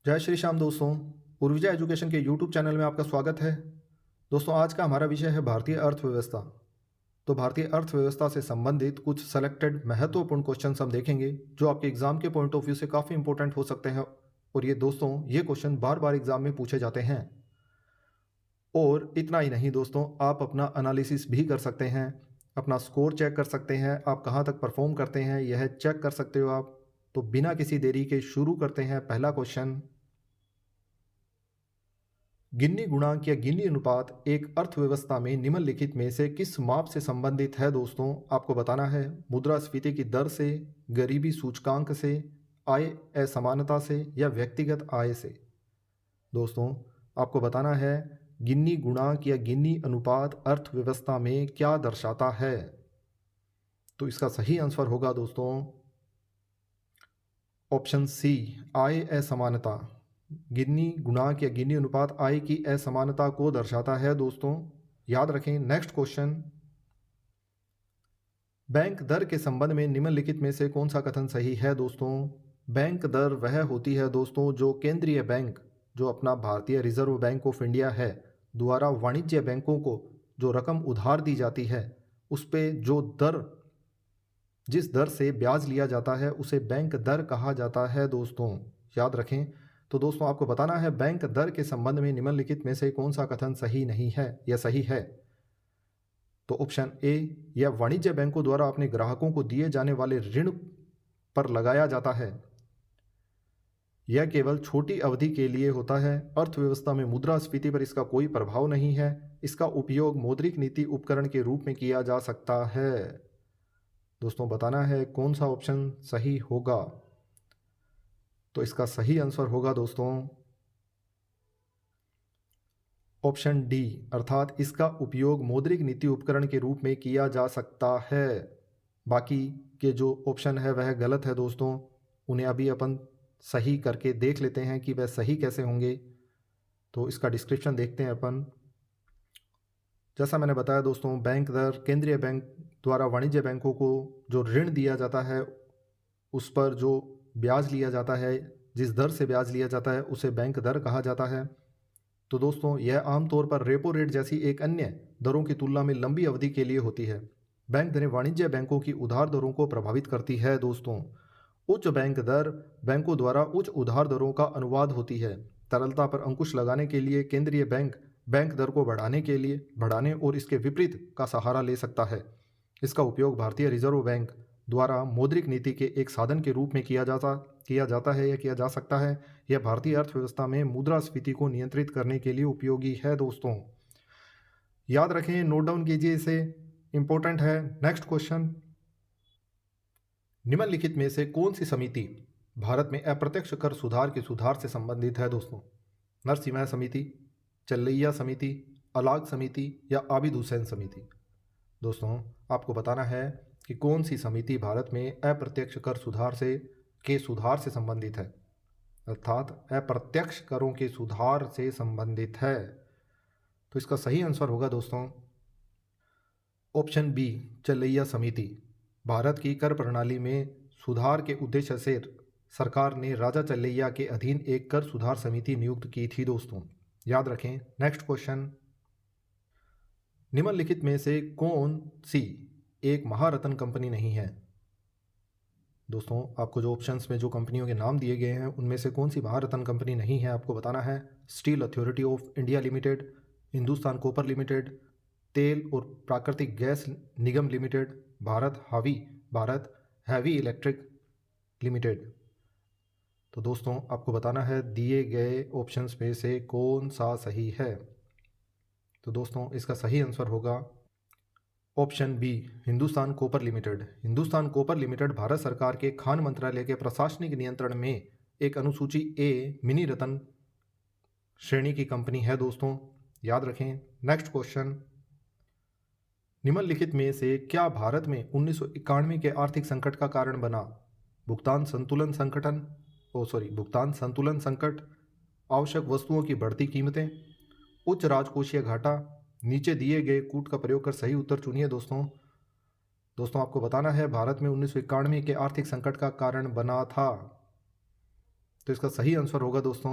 जय श्री श्याम दोस्तों। पूर्विजा एजुकेशन के यूट्यूब चैनल में आपका स्वागत है। दोस्तों, आज का हमारा विषय है भारतीय अर्थव्यवस्था। तो भारतीय अर्थव्यवस्था से संबंधित कुछ सेलेक्टेड महत्वपूर्ण क्वेश्चंस हम देखेंगे जो आपके एग्जाम के पॉइंट ऑफ व्यू से काफ़ी इंपॉर्टेंट हो सकते हैं। और ये दोस्तों, ये क्वेश्चन बार बार एग्जाम में पूछे जाते हैं। और इतना ही नहीं दोस्तों, आप अपना एनालिसिस भी कर सकते हैं, अपना स्कोर चेक कर सकते हैं, आप कहाँ तक परफॉर्म करते हैं यह चेक कर सकते हो आप। तो बिना किसी देरी के शुरू करते हैं। पहला क्वेश्चन, गिन्नी गुणांक या गिन्नी अनुपात एक अर्थव्यवस्था में निम्नलिखित में से किस माप से संबंधित है? दोस्तों, आपको बताना है मुद्रास्फीति की दर से, गरीबी सूचकांक से, आय असमानता से या व्यक्तिगत आय से। दोस्तों, आपको बताना है गिन्नी गुणांक या गिन्नी अनुपात अर्थव्यवस्था में क्या दर्शाता है। तो इसका सही आंसर होगा दोस्तों ऑप्शन सी, आय असमानता। गिन्नी गुणांक या गिन्नी अनुपात आय की असमानता को दर्शाता है। दोस्तों, याद रखें। नेक्स्ट क्वेश्चन, बैंक दर के संबंध में निम्नलिखित में से कौन सा कथन सही है? दोस्तों, बैंक दर वह होती है दोस्तों जो केंद्रीय बैंक, जो अपना भारतीय रिजर्व बैंक ऑफ इंडिया है, द्वारा वाणिज्य बैंकों को जो रकम उधार दी जाती है उस पे जो दर, जिस दर से ब्याज लिया जाता है उसे बैंक दर कहा जाता है। दोस्तों, याद रखें। तो दोस्तों, आपको बताना है बैंक दर के संबंध में निम्नलिखित में से कौन सा कथन सही नहीं है या सही है। तो ऑप्शन ए, यह वाणिज्य बैंकों द्वारा अपने ग्राहकों को दिए जाने वाले ऋण पर लगाया जाता है। यह केवल छोटी अवधि के लिए होता है। अर्थव्यवस्था में मुद्रास्फीति पर इसका कोई प्रभाव नहीं है। इसका उपयोग मौद्रिक नीति उपकरण के रूप में किया जा सकता है। दोस्तों, बताना है कौन सा ऑप्शन सही होगा। तो इसका सही आंसर होगा दोस्तों ऑप्शन डी, अर्थात इसका उपयोग मौद्रिक नीति उपकरण के रूप में किया जा सकता है। बाकी के जो ऑप्शन है वह गलत है दोस्तों। उन्हें अभी अपन सही करके देख लेते हैं कि वह सही कैसे होंगे। तो इसका डिस्क्रिप्शन देखते हैं अपन। जैसा मैंने बताया दोस्तों, बैंक दर, केंद्रीय बैंक द्वारा वाणिज्य बैंकों को जो ऋण दिया जाता है उस पर जो ब्याज लिया जाता है, जिस दर से ब्याज लिया जाता है उसे बैंक दर कहा जाता है। तो दोस्तों, यह आमतौर पर रेपो रेट जैसी एक अन्य दरों की तुलना में लंबी अवधि के लिए होती है। बैंक दरें वाणिज्य बैंकों की उधार दरों को प्रभावित करती है। दोस्तों, उच्च बैंक दर बैंकों द्वारा उच्च उधार दरों का अनुवाद होती है। तरलता पर अंकुश लगाने के लिए केंद्रीय बैंक बैंक दर को बढ़ाने और इसके विपरीत का सहारा ले सकता है। इसका उपयोग भारतीय रिजर्व बैंक द्वारा मौद्रिक नीति के एक साधन के रूप में किया जाता है या किया जा सकता है। यह भारतीय अर्थव्यवस्था में मुद्रास्फीति को नियंत्रित करने के लिए उपयोगी है। दोस्तों, याद रखें, नोट डाउन कीजिए, इसे इंपॉर्टेंट है। नेक्स्ट क्वेश्चन, निम्नलिखित में से कौन सी समिति भारत में अप्रत्यक्ष कर सुधार के सुधार से संबंधित है? दोस्तों, नरसिम्हा समिति, चल्लैया समिति, अलाग समिति या आबिद हुसैन समिति। दोस्तों, आपको बताना है कि कौन सी समिति भारत में अप्रत्यक्ष कर सुधार से संबंधित है, अर्थात अप्रत्यक्ष करों के सुधार से संबंधित है। तो इसका सही आंसर होगा दोस्तों ऑप्शन बी, चल्लैया समिति। भारत की कर प्रणाली में सुधार के उद्देश्य से सरकार ने राजा चल्लैया के अधीन एक कर सुधार समिति नियुक्त की थी। दोस्तों, याद रखें। नेक्स्ट क्वेश्चन, निम्नलिखित में से कौन सी एक महारत्न कंपनी नहीं है? दोस्तों, आपको जो ऑप्शंस में जो कंपनियों के नाम दिए गए हैं उनमें से कौन सी महारत्न कंपनी नहीं है आपको बताना है। Steel Authority of India Limited, Hindustan copper Limited, तेल और प्राकृतिक गैस निगम limited, Bharat Heavy Electric Limited. तो दोस्तों, आपको बताना है दिए गए ऑप्शंस में से कौन सा सही है। तो दोस्तों, इसका सही आंसर होगा option B, Hindustan copper limited. Hindustan copper limited Bharat सरकार के खान मंत्रालय के प्रशासनिक नियंत्रण में एक अनुसूची ए मिनी रत्न श्रेणी की कंपनी है। दोस्तों, याद रखें। नेक्स्ट क्वेश्चन, निम्नलिखित में से क्या भारत में 1991 के आर्थिक संकट का कारण बना? भुगतान संतुलन संकट, आवश्यक वस्तुओं की बढ़ती कीमतें, उच्च राजकोषीय घाटा, नीचे दिए गए कूट का प्रयोग कर सही उत्तर चुनिए। दोस्तों, आपको बताना है भारत में 1991 के आर्थिक संकट का कारण बना था। तो इसका सही आंसर होगा दोस्तों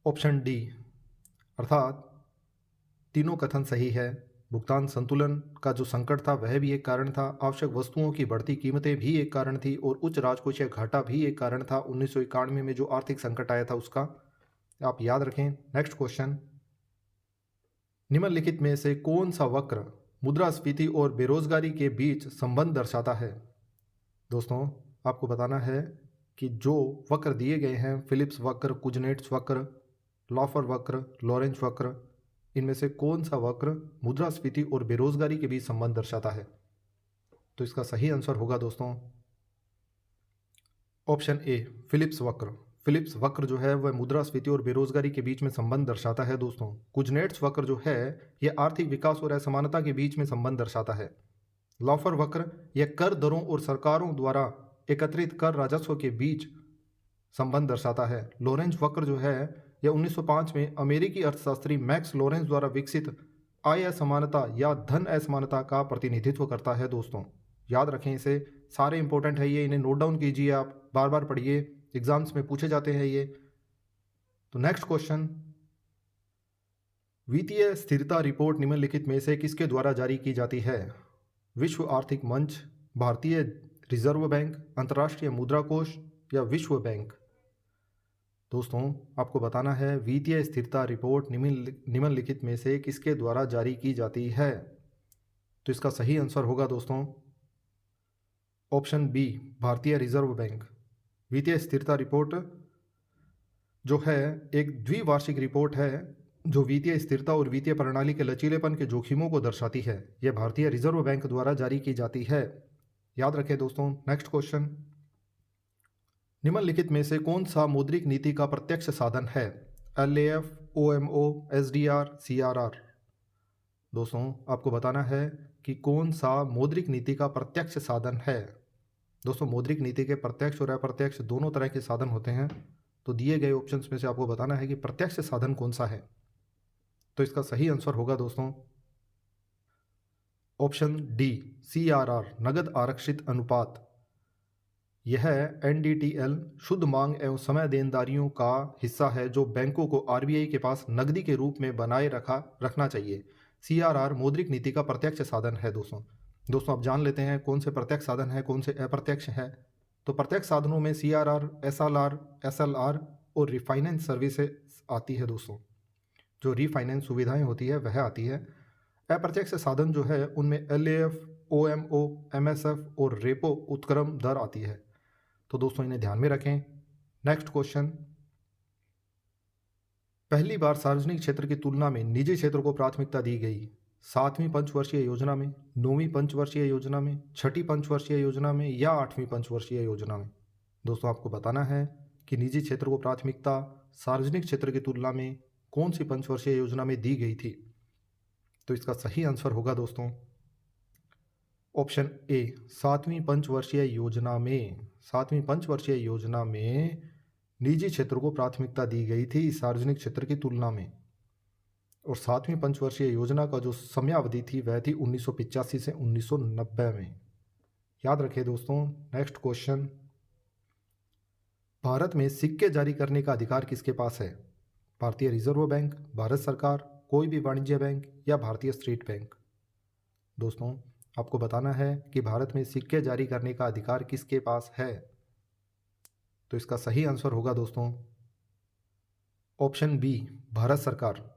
ऑप्शन डी, अर्थात तीनों कथन सही है। भुगतान संतुलन का जो संकट था वह भी एक कारण था, आवश्यक वस्तुओं की बढ़ती कीमतें भी एक कारण थी और उच्च राजकोषीय घाटा भी एक कारण था 1991 में जो आर्थिक संकट आया था उसका। आप याद रखें। नेक्स्ट क्वेश्चन, निम्नलिखित में से कौन सा वक्र मुद्रास्फीति और बेरोजगारी के बीच संबंध दर्शाता है? दोस्तों आपको बताना है कि जो वक्र दिए गए हैं, फिलिप्स वक्र, कुजनेट्स वक्र, लॉफर वक्र, लॉरेंज वक्र, इनमें से कौन सा वक्र मुद्रास्फीति और बेरोजगारी के बीच संबंध दर्शाता है? तो इसका सही आंसर होगा दोस्तों ऑप्शन ए, फिलिप्स वक्र। फिलिप्स वक्र जो है वह मुद्रास्फीति और बेरोजगारी के बीच में संबंध दर्शाता है दोस्तों। कुजनेट्स वक्र जो है यह आर्थिक विकास और असमानता के बीच में संबंध दर्शाता है। लॉफर वक्र यह कर दरों और सरकारों द्वारा एकत्रित कर राजस्व के बीच संबंध दर्शाता है। लॉरेंज वक्र जो है यह 1905 में अमेरिकी अर्थशास्त्री मैक्स लॉरेंस द्वारा विकसित आय असमानता या धन असमानता का प्रतिनिधित्व करता है दोस्तों। याद रखें इसे, सारे इंपॉर्टेंट है ये, इन्हें नोट डाउन कीजिए, आप बार बार पढ़िए, एग्जाम्स में पूछे जाते हैं ये। तो नेक्स्ट क्वेश्चन, वित्तीय स्थिरता रिपोर्ट निम्नलिखित में से किसके द्वारा जारी की जाती है? विश्व आर्थिक मंच, भारतीय रिजर्व बैंक, अंतर्राष्ट्रीय मुद्रा कोष या विश्व बैंक? दोस्तों आपको बताना है वित्तीय स्थिरता रिपोर्ट निम्नलिखित में से किसके द्वारा जारी की जाती है? तो इसका सही आंसर होगा दोस्तों ऑप्शन बी, भारतीय रिजर्व बैंक। वित्तीय स्थिरता रिपोर्ट जो है एक द्विवार्षिक रिपोर्ट है जो वित्तीय स्थिरता और वित्तीय प्रणाली के लचीलेपन के जोखिमों को दर्शाती है। यह भारतीय रिजर्व बैंक द्वारा जारी की जाती है। याद रखें दोस्तों। नेक्स्ट क्वेश्चन, निम्नलिखित में से कौन सा मौद्रिक नीति का प्रत्यक्ष साधन है? LAF, OMO, SDR, CRR? दोस्तों आपको बताना है कि कौन सा मौद्रिक नीति का प्रत्यक्ष साधन है। दोस्तों मौद्रिक नीति के प्रत्यक्ष और अप्रत्यक्ष दोनों तरह के साधन होते हैं, तो दिए गए ऑप्शंस में से आपको बताना है कि प्रत्यक्ष साधन कौन सा है। तो इसका सही आंसर होगा दोस्तों ऑप्शन डी, CRR, नगद आरक्षित अनुपात। यह NDTL शुद्ध मांग एवं समय देनदारियों का हिस्सा है जो बैंकों को RBI के पास नकदी के रूप में बनाए रखना चाहिए। CRR मौद्रिक नीति का प्रत्यक्ष साधन है दोस्तों अब जान लेते हैं कौन से प्रत्यक्ष साधन है, कौन से अप्रत्यक्ष है। तो प्रत्यक्ष साधनों में CRR, SLR, SLR और रिफाइनेंस सर्विसेज आती है दोस्तों। जो रिफाइनेंस सुविधाएं होती है वह आती है। अप्रत्यक्ष साधन जो है उनमें LAF, OMO, MSF और रेपो उत्क्रम दर आती है। तो दोस्तों इन्हें ध्यान में रखें। नेक्स्ट क्वेश्चन, पहली बार सार्वजनिक क्षेत्र की तुलना में निजी क्षेत्र को प्राथमिकता दी गई 7वीं पंचवर्षीय योजना में, 9वीं पंचवर्षीय योजना में, 6ठी पंचवर्षीय योजना में या 8वीं पंचवर्षीय योजना में? दोस्तों आपको बताना है कि निजी क्षेत्र को प्राथमिकता सार्वजनिक क्षेत्र की तुलना में कौन सी पंचवर्षीय योजना में दी गई थी। तो इसका सही आंसर होगा दोस्तों ऑप्शन ए, 7वीं पंचवर्षीय योजना में। 7वीं पंचवर्षीय योजना में निजी क्षेत्र को प्राथमिकता दी गई थी सार्वजनिक क्षेत्र की तुलना में। और 7वीं पंचवर्षीय योजना का जो समयावधि थी वह थी 1985 से 1990 में। याद रखें दोस्तों। नेक्स्ट क्वेश्चन, भारत में सिक्के जारी करने का अधिकार किसके पास है? भारतीय रिजर्व बैंक, भारत सरकार, कोई भी वाणिज्य बैंक या भारतीय स्टेट बैंक? दोस्तों आपको बताना है कि भारत में सिक्के जारी करने का अधिकार किसके पास है। तो इसका सही आंसर होगा दोस्तों ऑप्शन बी, भारत सरकार।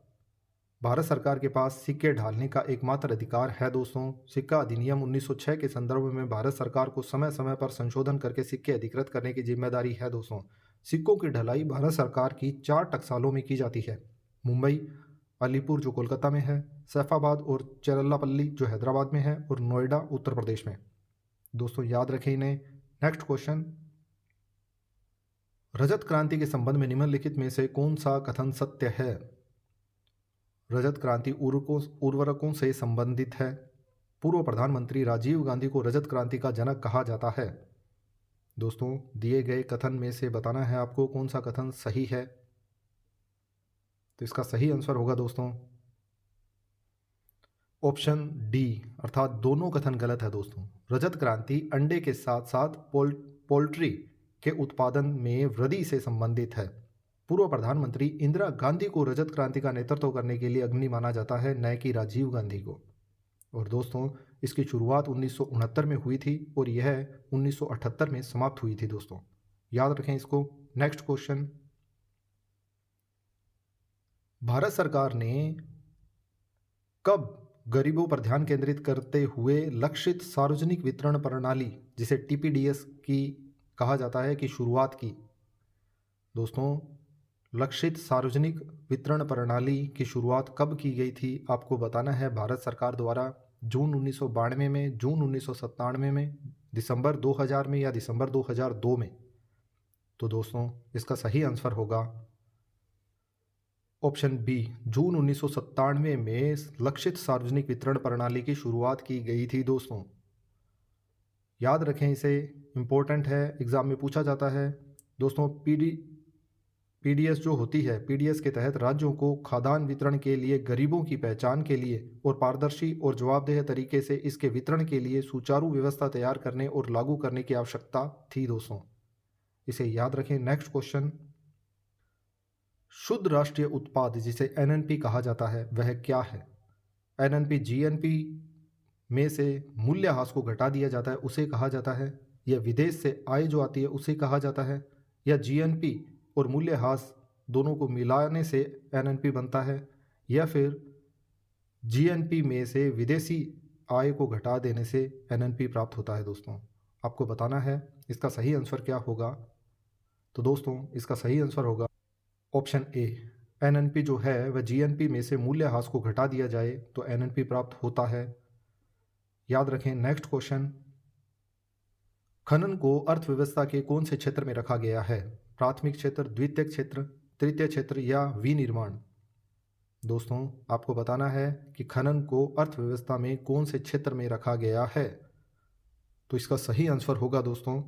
भारत सरकार के पास सिक्के ढालने का एकमात्र अधिकार है दोस्तों। सिक्का अधिनियम 1906 के संदर्भ में भारत सरकार को समय समय पर संशोधन करके सिक्के अधिकृत करने की जिम्मेदारी है दोस्तों। सिक्कों की ढलाई भारत सरकार की 4 टकसालों में की जाती है। मुंबई, अलीपुर जो कोलकाता में है, सैफाबाद और चेरल्लापल्ली जो हैदराबाद में है, और नोएडा उत्तर प्रदेश में। दोस्तों याद रखें इन्हें। नेक्स्ट क्वेश्चन, रजत क्रांति के संबंध में निम्नलिखित में से कौन सा कथन सत्य है? रजत क्रांति उर्वरकों से संबंधित है। पूर्व प्रधानमंत्री राजीव गांधी को रजत क्रांति का जनक कहा जाता है। दोस्तों दिए गए कथन में से बताना है आपको कौन सा कथन सही है। तो इसका सही आंसर होगा दोस्तों ऑप्शन डी, अर्थात दोनों कथन गलत है दोस्तों। रजत क्रांति अंडे के साथ साथ पोल्ट्री के उत्पादन में वृद्धि से संबंधित है। पूर्व प्रधानमंत्री इंदिरा गांधी को रजत क्रांति का नेतृत्व करने के लिए अग्रणी माना जाता है, न कि राजीव गांधी को। और दोस्तों, इसकी शुरुआत 1969 में हुई थी और यह 1978 में समाप्त हुई थी दोस्तों, याद रखें इसको। नेक्स्ट क्वेश्चन, भारत सरकार ने कब गरीबों पर ध्यान केंद्रित करते हुए लक्षित सार्वजनिक वितरण प्रणाली, जिसे टीपीडीएस की कहा जाता है, की शुरुआत की? दोस्तों, लक्षित सार्वजनिक वितरण प्रणाली की शुरुआत कब की गई थी आपको बताना है। भारत सरकार द्वारा जून 1992 में, जून 1997 में, दिसंबर 2000 में या दिसंबर 2002 में? तो दोस्तों, इसका सही आंसर होगा ऑप्शन बी, जून 1997 में लक्षित सार्वजनिक वितरण प्रणाली की शुरुआत की गई थी दोस्तों, याद रखें इसे, इम्पोर्टेंट है, एग्जाम में पूछा जाता है दोस्तों। पीडीएस जो होती है, पीडीएस के तहत राज्यों को खाद्यान्न वितरण के लिए, गरीबों की पहचान के लिए और पारदर्शी और जवाबदेह तरीके से इसके वितरण के लिए सुचारू व्यवस्था तैयार करने और लागू करने की आवश्यकता थी दोस्तों, इसे याद रखें। नेक्स्ट क्वेश्चन, शुद्ध राष्ट्रीय उत्पाद जिसे एनएनपी कहा जाता है वह क्या है? एनएनपी जीएनपी में से मूल्यह्रास को घटा दिया जाता है उसे कहा जाता है, या विदेश से आय जो आती है उसे कहा जाता है, या जीएनपी और मूल्यह्रास दोनों को मिलाने से एनएनपी बनता है, या फिर जीएनपी में से विदेशी आय को घटा देने से एनएनपी प्राप्त होता है दोस्तों, आपको बताना है इसका सही आंसर क्या होगा। तो दोस्तों, इसका सही आंसर होगा ऑप्शन ए, एनएनपी जो है वह जीएनपी में से मूल्यह्रास को घटा दिया जाए तो एनएनपी प्राप्त होता है, याद रखें। नेक्स्ट क्वेश्चन, खनन को अर्थव्यवस्था के कौन से क्षेत्र में रखा गया है? प्राथमिक क्षेत्र, द्वितीयक क्षेत्र, तृतीय क्षेत्र या विनिर्माण? दोस्तों, आपको बताना है कि खनन को अर्थव्यवस्था में कौन से क्षेत्र में रखा गया है। तो इसका सही आंसर होगा दोस्तों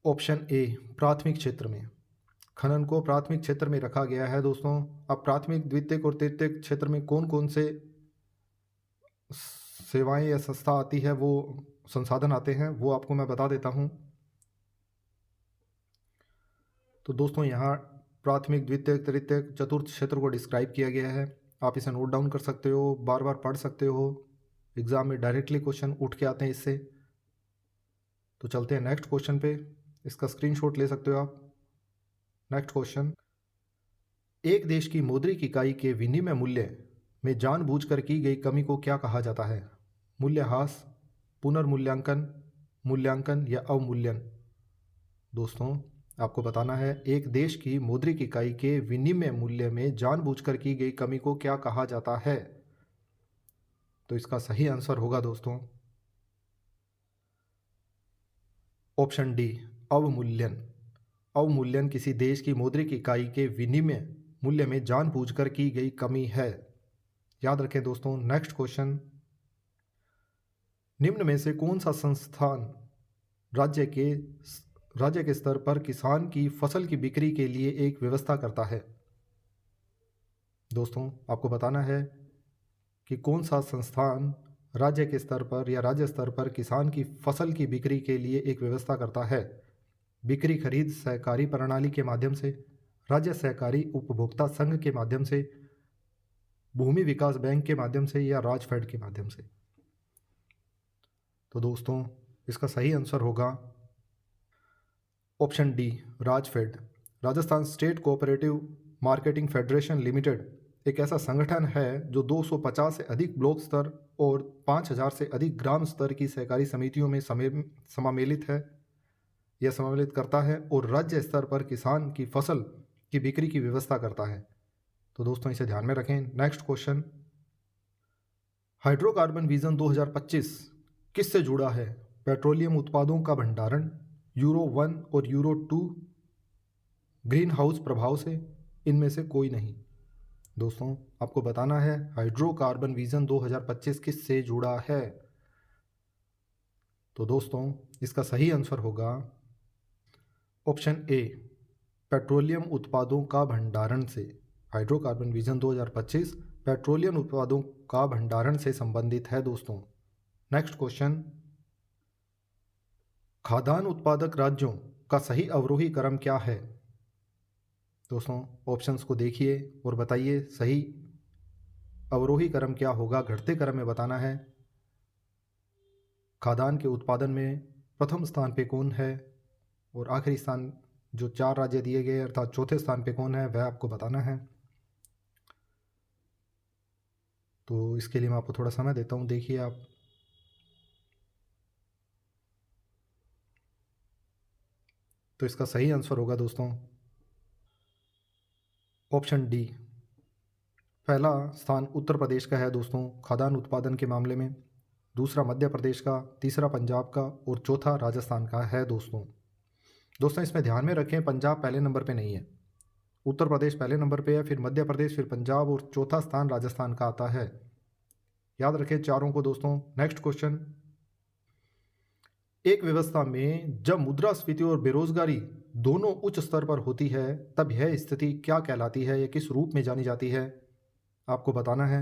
ऑप्शन ए, प्राथमिक क्षेत्र में। खनन को प्राथमिक क्षेत्र में रखा गया है दोस्तों। अब प्राथमिक, द्वितीयक और तृतीयक क्षेत्र में कौन कौन से सेवाएं या संस्था आती है, वो संसाधन आते हैं, वो आपको मैं बता देता हूं। तो दोस्तों, यहाँ प्राथमिक, द्वितीयक, तृतीयक, चतुर्थ क्षेत्र को डिस्क्राइब किया गया है। आप इसे नोट डाउन कर सकते हो, बार बार पढ़ सकते हो, एग्जाम में डायरेक्टली क्वेश्चन उठ के आते हैं इससे। तो चलते हैं नेक्स्ट क्वेश्चन पे, इसका स्क्रीनशॉट ले सकते हो आप। नेक्स्ट क्वेश्चन, एक देश की मौद्रिक इकाई के विनिमय मूल्य में जानबूझकर की गई कमी को क्या कहा जाता है? मूल्यह्रास, पुनर्मूल्यांकन, मूल्यांकन या अवमूल्यन? दोस्तों, आपको बताना है एक देश की मौद्रिक इकाई के विनिमय मूल्य में जानबूझकर की गई कमी को क्या कहा जाता है? तो इसका सही आंसर होगा दोस्तों ऑप्शन डी, अवमूल्यन। अवमूल्यन किसी देश की मौद्रिक इकाई के विनिमय मूल्य में जानबूझकर की गई कमी है, याद रखें दोस्तों। नेक्स्ट क्वेश्चन, निम्न में से कौन सा संस्थान राज्य के स्तर पर किसान की फसल की बिक्री के लिए एक व्यवस्था करता है? दोस्तों, आपको बताना है कि कौन सा संस्थान राज्य के स्तर पर या राज्य स्तर पर किसान की फसल की बिक्री के लिए एक व्यवस्था करता है। बिक्री खरीद सहकारी प्रणाली के माध्यम से, राज्य सहकारी उपभोक्ता संघ के माध्यम से, भूमि विकास बैंक के माध्यम से या राजफेड के माध्यम से? तो दोस्तों, इसका सही आंसर होगा option D, RAJFED. Rajasthan state cooperative marketing federation limited एक ऐसा संगठन है जो 250 से अधिक ब्लॉक स्तर और 5000 से अधिक ग्राम स्तर की सहकारी समितियों में समामेलित है या सम्मिलित करता है और राज्य स्तर पर किसान की फसल की बिक्री की व्यवस्था करता है। तो दोस्तों, इसे ध्यान में रखें। नेक्स्ट क्वेश्चन, हाइड्रोकार्बन विजन 2025 किससे जुड़ा है? पेट्रोलियम उत्पादों का भंडारण, यूरो 1 और यूरो 2, ग्रीन हाउस प्रभाव से, इनमें से कोई नहीं। दोस्तों, आपको बताना है हाइड्रोकार्बन विजन 2025 किससे जुड़ा है। तो दोस्तों, इसका सही आंसर होगा ऑप्शन ए, पेट्रोलियम उत्पादों का भंडारण से। हाइड्रोकार्बन विजन 2025 पेट्रोलियम उत्पादों का भंडारण से संबंधित है दोस्तों। नेक्स्ट क्वेश्चन, खाद्यान्न उत्पादक राज्यों का सही अवरोही क्रम क्या है? दोस्तों ऑप्शंस को देखिए और बताइए सही अवरोही क्रम क्या होगा, घटते क्रम में बताना है। खाद्यान्न के उत्पादन में प्रथम स्थान पे कौन है और आखिरी स्थान जो 4 राज्य दिए गए अर्थात चौथे स्थान पे कौन है वह आपको बताना है। तो इसके लिए मैं आपको थोड़ा समय देता हूँ, देखिए आप। तो इसका सही आंसर होगा दोस्तों ऑप्शन डी। पहला स्थान उत्तर प्रदेश का है दोस्तों खाद्यान्न उत्पादन के मामले में, दूसरा मध्य प्रदेश का, तीसरा पंजाब का और चौथा राजस्थान का है दोस्तों। दोस्तों इसमें ध्यान में रखें पंजाब पहले नंबर पे नहीं है, उत्तर प्रदेश पहले नंबर पे है, फिर मध्य प्रदेश, फिर पंजाब और चौथा स्थान राजस्थान का आता है। याद रखें चारों को दोस्तों। नेक्स्ट क्वेश्चन, एक व्यवस्था में जब मुद्रास्फीति और बेरोजगारी दोनों उच्च स्तर पर होती है तब यह स्थिति क्या कहलाती है या किस रूप में जानी जाती है? आपको बताना है।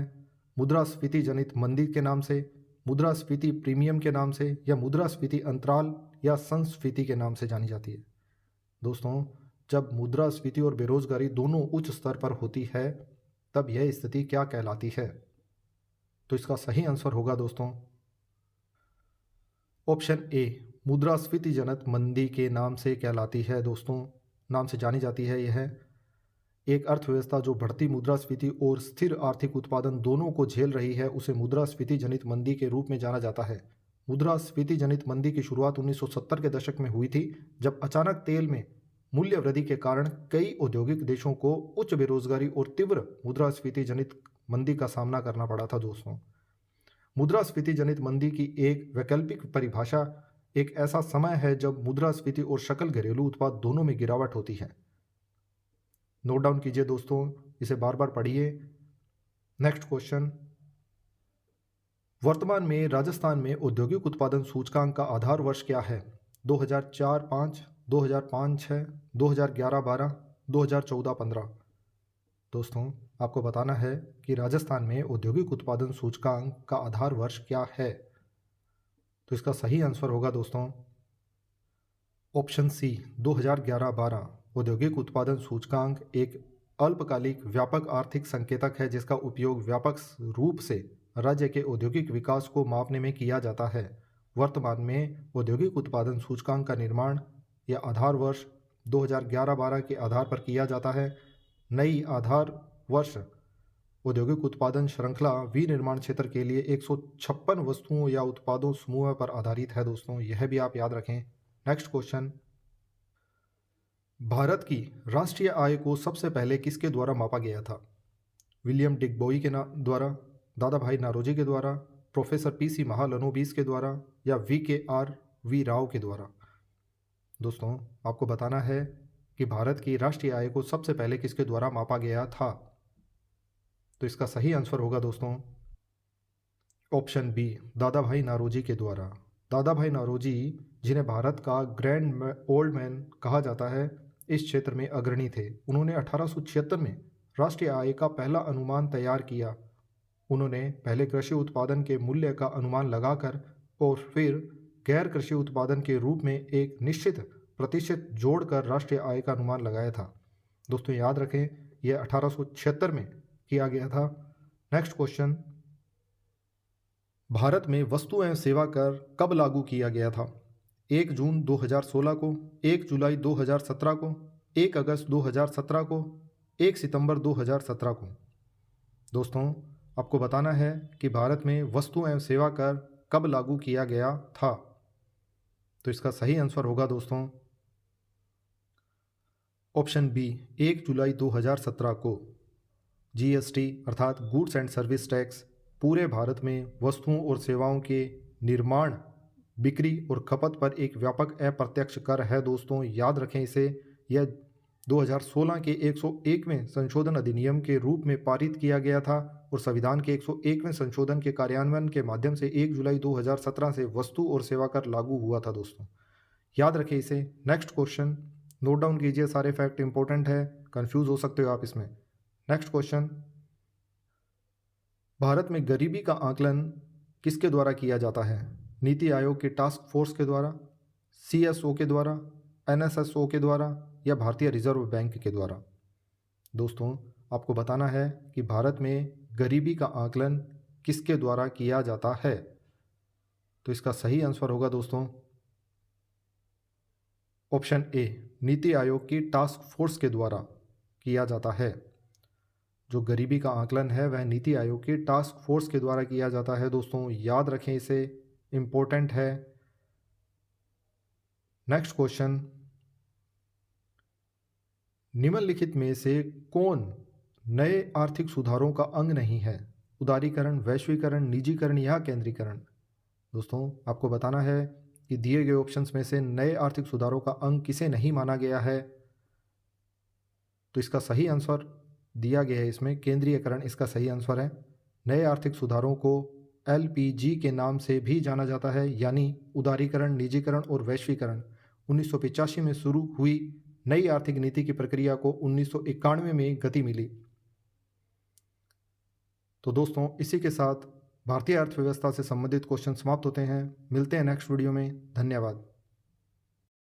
मुद्रास्फीति जनित मंदी के नाम से, मुद्रास्फीति प्रीमियम के नाम से या मुद्रास्फीति अंतराल या संस्फीति के नाम से जानी जाती है। दोस्तों जब मुद्रास्फीति और बेरोजगारी दोनों उच्च स्तर पर होती है तब यह स्थिति क्या कहलाती है? तो इसका सही आंसर होगा दोस्तों ऑप्शन ए, मुद्रास्फीति जनित मंदी के नाम से कहलाती है दोस्तों, नाम से जानी जाती है। यह एक अर्थव्यवस्था जो बढ़ती मुद्रास्फीति और स्थिर आर्थिक उत्पादन दोनों को झेल रही है उसे मुद्रास्फीति जनित मंदी के रूप में जाना जाता है। मुद्रास्फीति जनित मंदी की शुरुआत 1970 के दशक में हुई थी, जब अचानक तेल में मूल्य वृद्धि के कारण कई औद्योगिक देशों को उच्च बेरोजगारी और तीव्र मुद्रास्फीति जनित मंदी का सामना करना पड़ा था दोस्तों। मुद्रास्फीति जनित मंदी की एक वैकल्पिक परिभाषा एक ऐसा समय है जब मुद्रास्फीति और सकल घरेलू उत्पाद दोनों में गिरावट होती है। नोट डाउन कीजिए दोस्तों, इसे बार बार पढ़िए। नेक्स्ट क्वेश्चन, वर्तमान में राजस्थान में औद्योगिक उत्पादन सूचकांक का आधार वर्ष क्या है? 2004-5, 2005-6, 2011-12, 2014-15। दोस्तों आपको बताना है कि राजस्थान में औद्योगिक उत्पादन सूचकांक का आधार वर्ष क्या है। तो इसका सही आंसर होगा दोस्तों ऑप्शन सी, 2011-12। औद्योगिक उत्पादन सूचकांक एक अल्पकालिक व्यापक आर्थिक संकेतक है जिसका उपयोग व्यापक रूप से राज्य के औद्योगिक विकास को मापने में किया जाता है। वर्तमान में औद्योगिक उत्पादन सूचकांक का निर्माण या आधार वर्ष 2011-12 के आधार पर किया जाता है। नई आधार वर्ष औद्योगिक उत्पादन श्रृंखला विनिर्माण क्षेत्र के लिए 156 वस्तुओं या उत्पादों समूह पर आधारित है दोस्तों, यह भी आप याद रखें। नेक्स्ट क्वेश्चन, भारत की राष्ट्रीय आय को सबसे पहले किसके द्वारा मापा गया था? विलियम डिकबॉय के द्वारा, दादा भाई नारोजी के द्वारा, प्रोफेसर पीसी महालनोबिस के द्वारा या वी राव के द्वारा? दोस्तों आपको बताना है कि भारत की राष्ट्रीय आय को सबसे पहले किसके द्वारा मापा गया था। तो इसका सही आंसर होगा दोस्तों ऑप्शन बी, दादा भाई नारोजी के द्वारा। दादा भाई नारोजी, जिन्हें भारत का ग्रैंड ओल्ड मैन कहा जाता है, इस क्षेत्र में अग्रणी थे। उन्होंने 1876 में राष्ट्रीय आय का पहला अनुमान तैयार किया। उन्होंने पहले कृषि उत्पादन के मूल्य का अनुमान लगाकर और फिर गैर कृषि उत्पादन के रूप में एक निश्चित प्रतिशत जोड़कर राष्ट्रीय आय का अनुमान लगाया था। दोस्तों याद रखें यह 1876 में किया गया था। नेक्स्ट क्वेश्चन, भारत में वस्तु एवं सेवा कर कब लागू किया गया था? 1 जून 2016 को, 1 जुलाई 2017 को, 1 अगस्त 2017 को, 1 सितंबर 2017 को? दोस्तों आपको बताना है कि भारत में वस्तु एवं सेवा कर कब लागू किया गया था। तो इसका सही आंसर होगा दोस्तों ऑप्शन बी, 1 जुलाई 2017 को। जीएसटी अर्थात गुड्स एंड सर्विस टैक्स पूरे भारत में वस्तुओं और सेवाओं के निर्माण, बिक्री और खपत पर एक व्यापक अप्रत्यक्ष कर है दोस्तों, याद रखें इसे। यह 2016 के 101वें संशोधन अधिनियम के रूप में पारित किया गया था और संविधान के 101वें संशोधन के कार्यान्वयन के माध्यम से 1 जुलाई 2017 से वस्तु और सेवा कर लागू हुआ था दोस्तों, याद रखें इसे। नेक्स्ट क्वेश्चन, नोट डाउन कीजिए, सारे फैक्ट इंपॉर्टेंट है, कंफ्यूज हो सकते हो आप इसमें। नेक्स्ट क्वेश्चन, भारत में गरीबी का आकलन किसके द्वारा किया जाता है? नीति आयोग के टास्क फोर्स के द्वारा, CSO के द्वारा, NSSO के द्वारा या भारतीय रिजर्व बैंक के द्वारा। दोस्तों, आपको बताना है कि भारत में गरीबी का आकलन किसके द्वारा किया जाता है। तो इसका सही आंसर होगा दोस्तों ऑप्शन ए, नीति आयोग की टास्क फोर्स के द्वारा किया जाता है। जो गरीबी का आकलन है वह नीति आयोग की टास्क फोर्स के द्वारा किया जाता है। दोस्तों याद रखें, इसे इम्पोर्टेंट है। नेक्स्ट क्वेश्चन, निम्नलिखित में से कौन नए आर्थिक सुधारों का अंग नहीं है? उदारीकरण, वैश्वीकरण, निजीकरण या केंद्रीकरण। दोस्तों आपको बताना है कि दिए गए ऑप्शंस में से नए आर्थिक सुधारों का अंग किसे नहीं माना गया है। तो इसका सही आंसर दिया गया है इसमें केंद्रीयकरण इसका सही आंसर है। नए आर्थिक सुधारों को LPG के नाम से भी जाना जाता है, यानी उदारीकरण, निजीकरण और वैश्वीकरण। 1985 में शुरू हुई नई आर्थिक नीति की प्रक्रिया को 1991 में गति मिली। तो दोस्तों इसी के साथ भारतीय अर्थव्यवस्था से संबंधित क्वेश्चन समाप्त होते हैं। मिलते हैं नेक्स्ट वीडियो में। धन्यवाद।